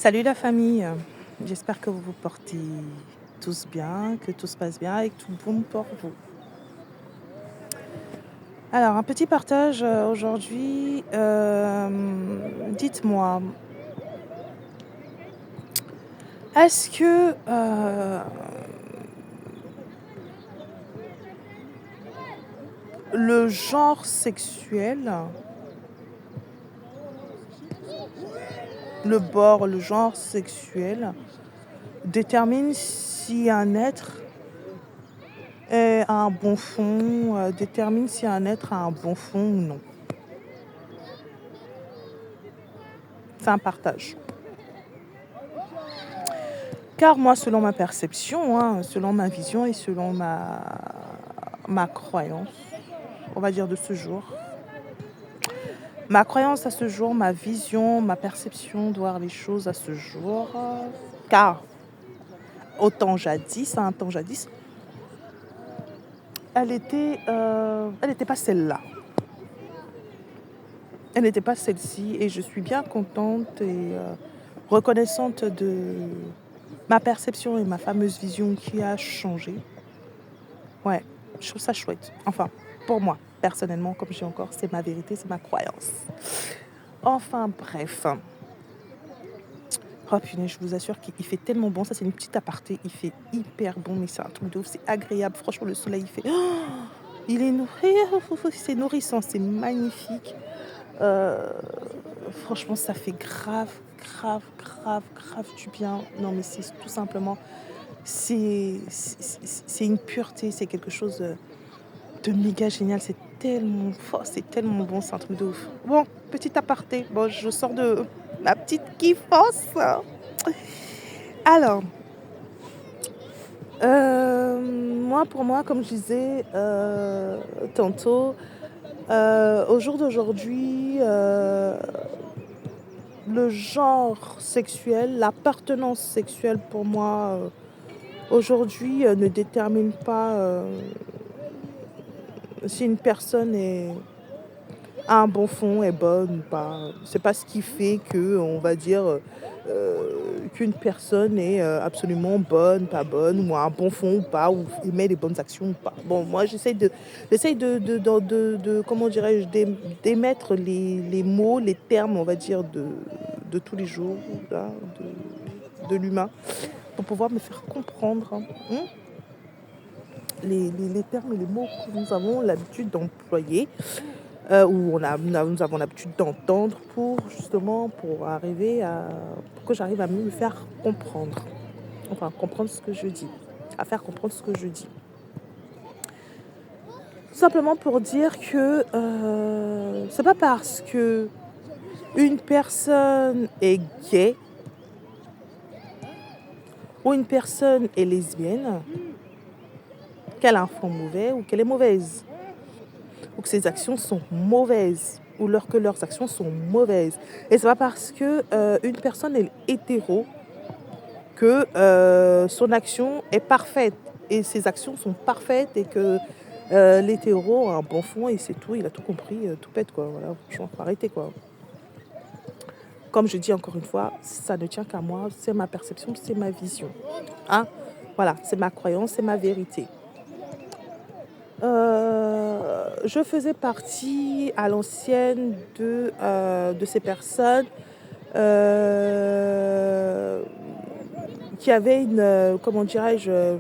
Salut la famille, j'espère que vous vous portez tous bien, que tout se passe bien et que tout bon pour vous. Alors, un petit partage aujourd'hui. Dites-moi, est-ce que le genre sexuel, le genre sexuel détermine si un être a un bon fond, détermine si un être a un bon fond ou non? C'est un partage. Car moi, selon ma perception, selon ma vision et selon ma croyance, on va dire de ce jour, ma croyance à ce jour, ma vision, ma perception de voir les choses à ce jour, car autant jadis, à un temps jadis, elle était pas celle-là. Elle n'était pas celle-ci et je suis bien contente et reconnaissante de ma perception et ma fameuse vision qui a changé. Ouais, je trouve ça chouette. Enfin, pour moi, personnellement, comme je dis encore, c'est ma vérité, c'est ma croyance. Enfin, bref. Oh punaise, je vous assure qu'il fait tellement bon. Ça, c'est une petite aparté. Il fait hyper bon, mais c'est un truc de ouf. C'est agréable. Franchement, le soleil, il fait. Oh, il est nourri. C'est nourrissant. C'est magnifique. Euh, Franchement, ça fait grave, grave, grave, grave du bien. Non, mais c'est tout simplement. C'est une pureté. C'est quelque chose de méga génial. C'est tellement fort. C'est tellement bon. C'est un truc de ouf. Bon, petit aparté. Bon, je sors de ma petite kiffance. Alors, moi, pour moi, comme je disais tantôt, au jour d'aujourd'hui, le genre sexuel, l'appartenance sexuelle pour moi, aujourd'hui, ne détermine pas si une personne a un bon fond, est bonne ou pas. C'est pas ce qui fait que, on va dire, qu'une personne est absolument bonne, pas bonne, ou a un bon fond ou pas, ou émet des bonnes actions ou pas. Bon, moi, j'essaie comment dirais-je, d'émettre les mots, les termes, on va dire, de tous les jours, là, de l'humain, pour pouvoir me faire comprendre les termes et les mots que nous avons l'habitude d'employer où nous avons l'habitude d'entendre pour arriver pour que j'arrive à mieux me faire comprendre. Enfin, comprendre ce que je dis. À faire comprendre ce que je dis. Tout simplement pour dire que c'est pas parce que une personne est gay ou une personne est lesbienne qu'elle a un fond mauvais ou qu'elle est mauvaise. Ou que ses actions sont mauvaises. Ou que leurs actions sont mauvaises. Et c'est pas parce que une personne est hétéro que son action est parfaite et ses actions sont parfaites et que l'hétéro a un bon fond et c'est tout, il a tout compris, tout pète quoi. Voilà, franchement, faut arrêter quoi. Comme je dis encore une fois, ça ne tient qu'à moi, c'est ma perception, c'est ma vision. Hein? Voilà, c'est ma croyance, c'est ma vérité. Je faisais partie à l'ancienne de ces personnes qui avaient comment dirais-je,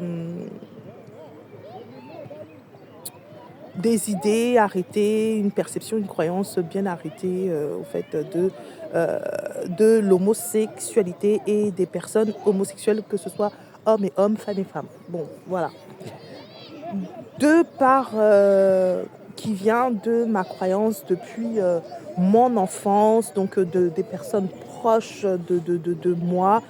des idées arrêtées, une perception, une croyance bien arrêtée au fait de l'homosexualité et des personnes homosexuelles, que ce soit hommes et hommes, femmes et femmes. Bon, voilà. De part qui vient de ma croyance depuis mon enfance, donc des personnes proches de moi,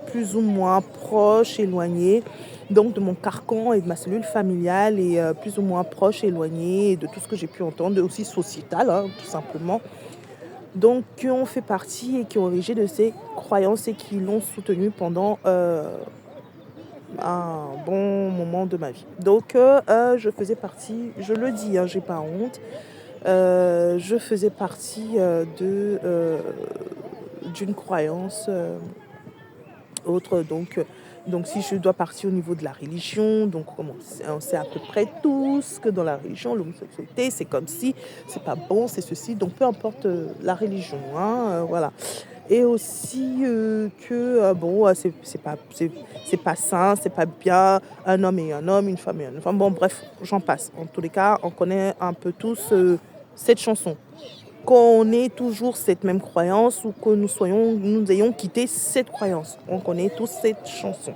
plus ou moins proches, éloignées, donc de mon carcan et de ma cellule familiale et plus ou moins proche, éloignée de tout ce que j'ai pu entendre, aussi sociétal, tout simplement. Donc qui ont fait partie et qui ont érigé de ces croyances et qui l'ont soutenu pendant un bon moment de ma vie. Donc je faisais partie, je le dis, j'ai pas honte, je faisais partie d'une croyance autre. Donc, si je dois partir au niveau de la religion, donc on sait à peu près tous que dans la religion, l'homosexualité, c'est comme si, c'est pas bon, c'est ceci. Donc, peu importe la religion, hein, voilà. Et aussi bon, c'est pas sain, c'est pas bien, un homme et un homme, une femme et une femme. Bon, bref, j'en passe. En tous les cas, on connaît un peu tous cette chanson. Qu'on ait toujours cette même croyance ou que nous ayons quitté cette croyance. On connaît tous cette chanson.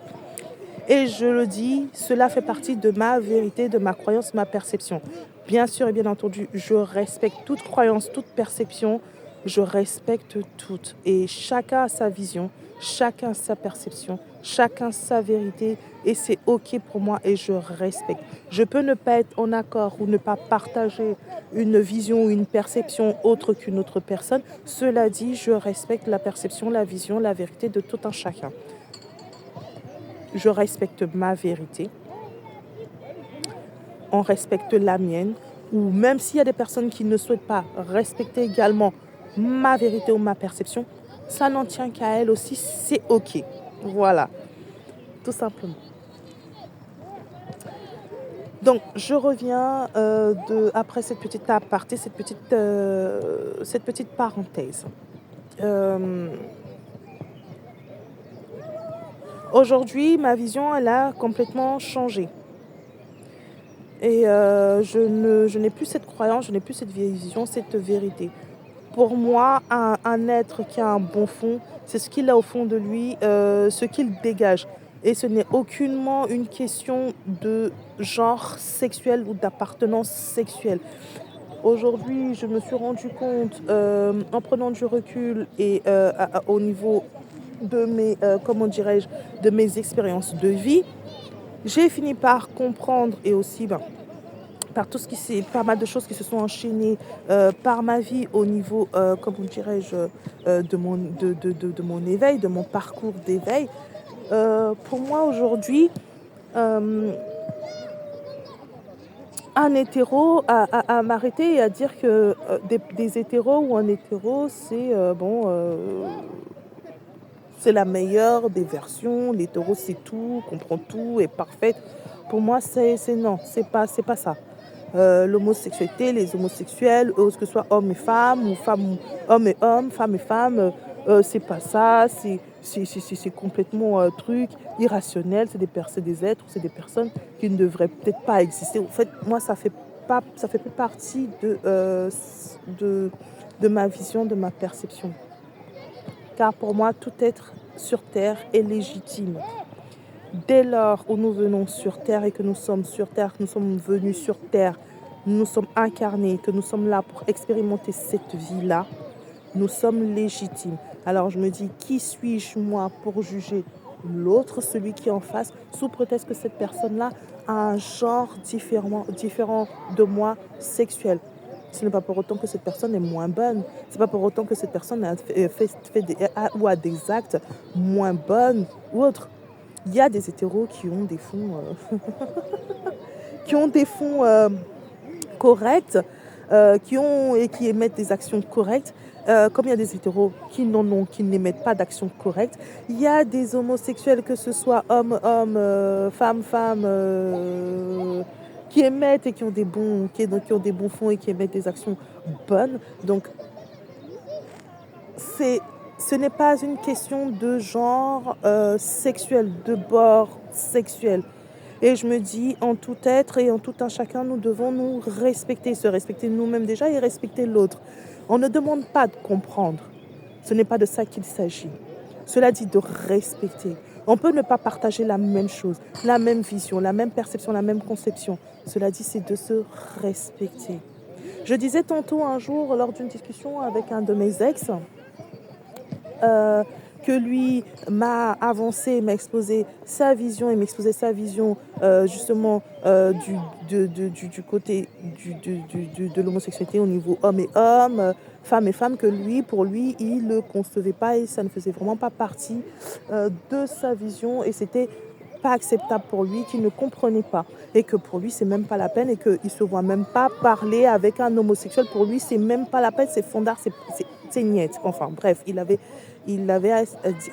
Et je le dis, cela fait partie de ma vérité, de ma croyance, ma perception. Bien sûr et bien entendu, je respecte toute croyance, toute perception. Je respecte toutes. Et chacun a sa vision, chacun a sa perception, chacun sa vérité. Et c'est OK pour moi et je respecte. Je peux ne pas être en accord ou ne pas partager une vision ou une perception autre qu'une autre personne. Cela dit, je respecte la perception, la vision, la vérité de tout un chacun. Je respecte ma vérité. On respecte la mienne. Ou même s'il y a des personnes qui ne souhaitent pas respecter également ma vérité ou ma perception, ça n'en tient qu'à elle aussi, c'est OK. Voilà, tout simplement. Donc, je reviens après cette petite aparté, cette petite parenthèse. Aujourd'hui, ma vision, elle a complètement changé. Et je n'ai plus cette croyance, je n'ai plus cette vision, cette vérité. Pour moi, un être qui a un bon fond, c'est ce qu'il a au fond de lui, ce qu'il dégage. Et ce n'est aucunement une question de genre sexuel ou d'appartenance sexuelle. Aujourd'hui, je me suis rendu compte, en prenant du recul et au niveau de de mes expériences de vie, j'ai fini par comprendre et aussi par pas mal de choses qui se sont enchaînées par ma vie au niveau, de mon éveil, de mon parcours d'éveil. Pour moi aujourd'hui, un hétéro à m'arrêter et à dire que des hétéros ou un hétéro, c'est la meilleure des versions, l'hétéro c'est tout, comprend tout, est parfaite. Pour moi, non, c'est pas ça. L'homosexualité, les homosexuels, que ce soit hommes et femmes, ou hommes et hommes, femmes et femmes, c'est pas ça, c'est complètement truc irrationnel, c'est des êtres, c'est des personnes qui ne devraient peut-être pas exister. En fait, moi, ça fait plus partie de ma vision, de ma perception. Car pour moi, tout être sur Terre est légitime. Dès lors où nous venons sur Terre et que nous sommes sur Terre, que nous sommes venus sur Terre, nous sommes incarnés, que nous sommes là pour expérimenter cette vie-là, nous sommes légitimes. Alors je me dis, qui suis-je moi pour juger l'autre, celui qui est en face, sous prétexte que cette personne-là a un genre différent de moi sexuel. Ce n'est pas pour autant que cette personne est moins bonne. Ce n'est pas pour autant que cette personne a des actes moins bonnes ou autres. Il y a des hétéros qui ont des fonds, corrects, qui émettent des actions correctes, comme il y a des hétéros qui n'émettent pas d'actions correctes. Il y a des homosexuels, que ce soit homme, femme, qui émettent et qui ont des bons fonds et qui émettent des actions bonnes. Donc, ce n'est pas une question de genre sexuel, de bord sexuel. Et je me dis, en tout être et en tout un chacun, nous devons nous respecter, se respecter nous-mêmes déjà et respecter l'autre. On ne demande pas de comprendre. Ce n'est pas de ça qu'il s'agit. Cela dit de respecter. On peut ne pas partager la même chose, la même vision, la même perception, la même conception. Cela dit, c'est de se respecter. Je disais tantôt un jour, lors d'une discussion avec un de mes ex, que lui m'a avancé, m'a exposé sa vision et m'exposait sa vision justement du côté de l'homosexualité au niveau homme et homme, femme et femme, que pour lui, il ne le concevait pas et ça ne faisait vraiment pas partie de sa vision et c'était pas acceptable pour lui, qu'il ne comprenait pas et que pour lui c'est même pas la peine et qu'il se voit même pas parler avec un homosexuel. Pour lui c'est même pas la peine, c'est fondard, c'était niet. Enfin bref, il avait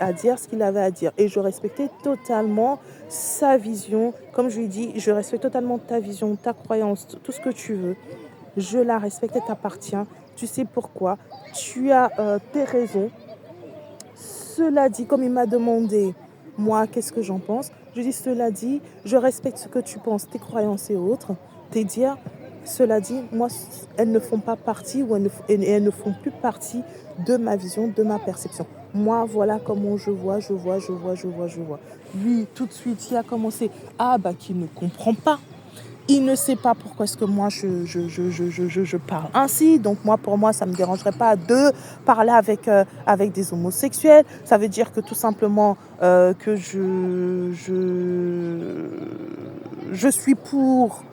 à dire ce qu'il avait à dire. Et je respectais totalement sa vision. Comme je lui dis, je respecte totalement ta vision, ta croyance, tout ce que tu veux. Je la respecte, elle t'appartient. Tu sais pourquoi. Tu as tes raisons. Cela dit, comme il m'a demandé, moi, qu'est-ce que j'en pense, je dis, cela dit, je respecte ce que tu penses, tes croyances et autres, tes dires. Cela dit, moi, elles ne font pas partie elles ne font plus partie de ma vision, de ma perception. Moi, voilà comment je vois. Lui, tout de suite, il a commencé, qu'il ne comprend pas. Il ne sait pas pourquoi est-ce que moi je parle ainsi. Donc moi, pour moi, ça ne me dérangerait pas de parler avec des homosexuels. Ça veut dire que tout simplement que je suis pour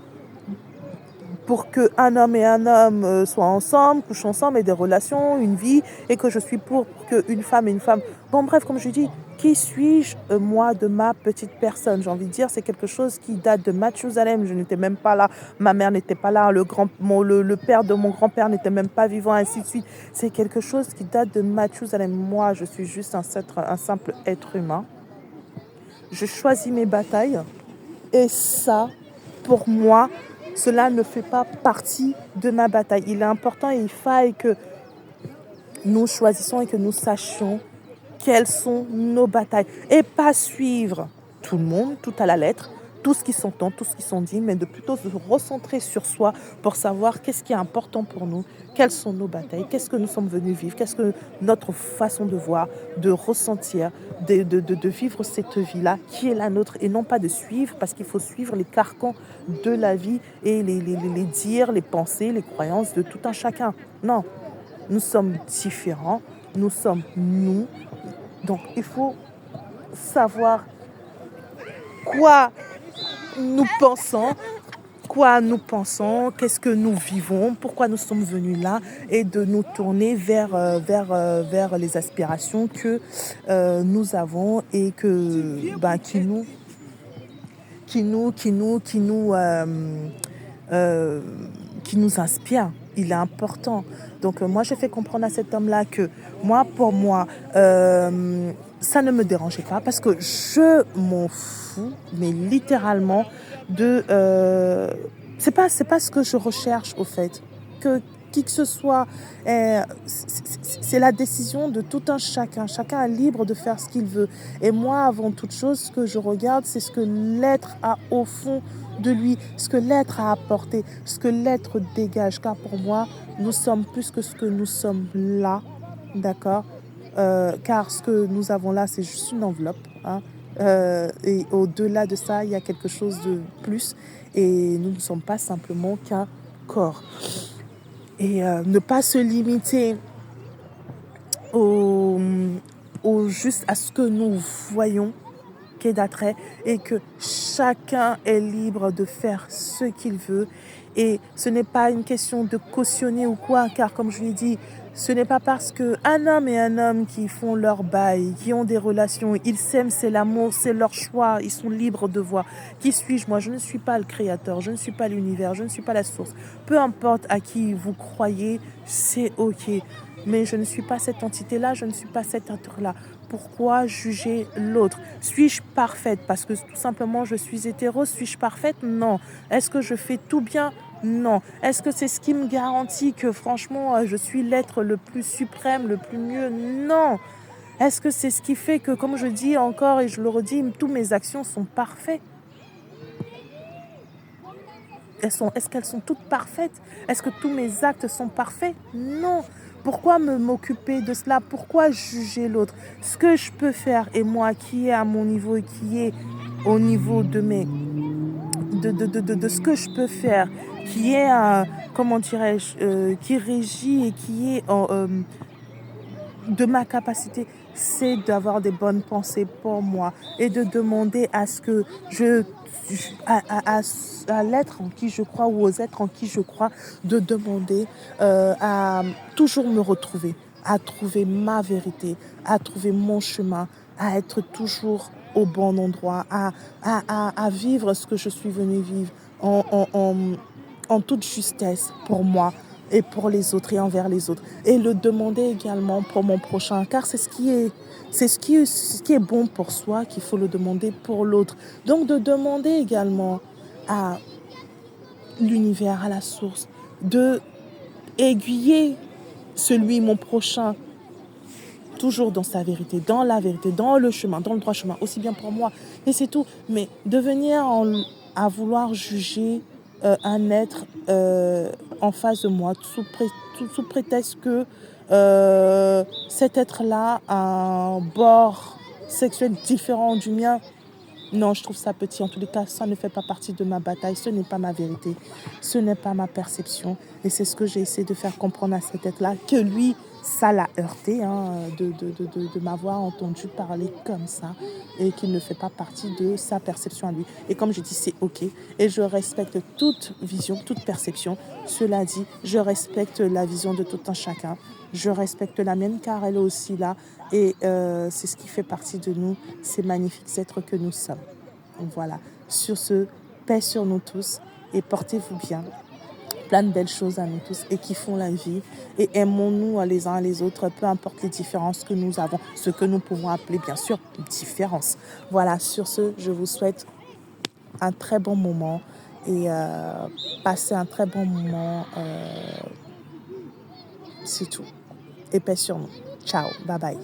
qu'un homme et un homme soient ensemble, couchent ensemble, aient des relations, une vie, et que je suis pour qu'une femme et une femme... Bon, bref, comme je dis, qui suis-je, moi, de ma petite personne? J'ai envie de dire, c'est quelque chose qui date de Mathusalem. Je n'étais même pas là, ma mère n'était pas là, le père de mon grand-père n'était même pas vivant, ainsi de suite. C'est quelque chose qui date de Mathusalem. Moi, je suis juste un simple être humain. Je choisis mes batailles, et ça, pour moi, cela ne fait pas partie de ma bataille. Il est important et il faille que nous choisissions et que nous sachions quelles sont nos batailles. Et pas suivre tout le monde, tout à la lettre, tout ce qui s'entend, tout ce qui sont dit, mais de plutôt se recentrer sur soi pour savoir qu'est-ce qui est important pour nous, quelles sont nos batailles, qu'est-ce que nous sommes venus vivre, qu'est-ce que notre façon de voir, de ressentir, de vivre cette vie-là qui est la nôtre, et non pas de suivre, parce qu'il faut suivre les carcans de la vie et les dires, les pensées, les croyances de tout un chacun. Non, nous sommes différents, nous sommes nous. Donc il faut savoir quoi nous pensons, qu'est-ce que nous vivons, pourquoi nous sommes venus là, et de nous tourner vers les aspirations que nous avons et qui nous inspirent. Il est important. Donc moi, j'ai fait comprendre à cet homme-là que pour moi, ça ne me dérangeait pas, parce que je m'en fous, mais littéralement, c'est pas ce que je recherche au fait. Que qui que ce soit, c'est la décision de tout un chacun. Chacun est libre de faire ce qu'il veut. Et moi, avant toute chose, ce que je regarde, c'est ce que l'être a au fond de lui, ce que l'être a apporté, ce que l'être dégage. Car pour moi, nous sommes plus que ce que nous sommes là, d'accord ? Car ce que nous avons là, c'est juste une enveloppe, hein. Et au-delà de ça, il y a quelque chose de plus. Et nous ne sommes pas simplement qu'un corps. Et ne pas se limiter juste à ce que nous voyons qu'est d'attrait, et que chacun est libre de faire ce qu'il veut. Et ce n'est pas une question de cautionner ou quoi, car comme je l'ai dit, ce n'est pas parce qu'un homme et un homme qui font leur bail, qui ont des relations, ils s'aiment, c'est l'amour, c'est leur choix, ils sont libres de voir. Qui suis-je? Moi, je ne suis pas le créateur, je ne suis pas l'univers, je ne suis pas la source. Peu importe à qui vous croyez, c'est ok. Mais je ne suis pas cette entité-là, je ne suis pas cet être-là. Pourquoi juger l'autre? Suis-je parfaite parce que tout simplement je suis hétéro? Suis-je parfaite? Non. Est-ce que je fais tout bien? Non. Est-ce que c'est ce qui me garantit que franchement je suis l'être le plus suprême, le plus mieux? Non. Est-ce que c'est ce qui fait que, comme je dis encore et je le redis, toutes mes actions sont parfaites? Est-ce qu'elles sont toutes parfaites? Est-ce que tous mes actes sont parfaits? Non. Pourquoi m'occuper de cela? Pourquoi juger l'autre? Ce que je peux faire, et moi qui est à mon niveau et qui est au niveau de ce que je peux faire, qui est, comment dirais-je, qui régit et qui est de ma capacité, c'est d'avoir des bonnes pensées pour moi et de demander à ce que à l'être en qui je crois ou aux êtres en qui je crois, de demander à toujours me retrouver, à trouver ma vérité, à trouver mon chemin, à être toujours au bon endroit, à vivre ce que je suis venue vivre en toute justesse pour moi, et pour les autres et envers les autres. Et le demander également pour mon prochain, car c'est ce qui est bon pour soi qu'il faut le demander pour l'autre. Donc de demander également à l'univers, à la source, de aiguiller mon prochain, toujours dans sa vérité, dans la vérité, dans le chemin, dans le droit chemin, aussi bien pour moi. Et c'est tout. Mais de venir à vouloir juger un être en face de moi, sous prétexte que cet être-là a un bord sexuel différent du mien, non, je trouve ça petit. En tous les cas, ça ne fait pas partie de ma bataille. Ce n'est pas ma vérité. Ce n'est pas ma perception. Et c'est ce que j'ai essayé de faire comprendre à cet être-là, que lui, ça l'a heurté de m'avoir entendu parler comme ça et qu'il ne fait pas partie de sa perception à lui. Et comme je dis, c'est OK. Et je respecte toute vision, toute perception. Cela dit, je respecte la vision de tout un chacun. Je respecte la mienne car elle est aussi là. Et c'est ce qui fait partie de nous, ces magnifiques êtres que nous sommes. Donc voilà, sur ce, paix sur nous tous et portez-vous bien. Plein de belles choses à nous tous et qui font la vie. Et aimons-nous les uns les autres, peu importe les différences que nous avons, ce que nous pouvons appeler bien sûr différences. Voilà, sur ce, je vous souhaite un très bon moment et passez un très bon moment. C'est tout. Et paix sur nous. Ciao, bye bye.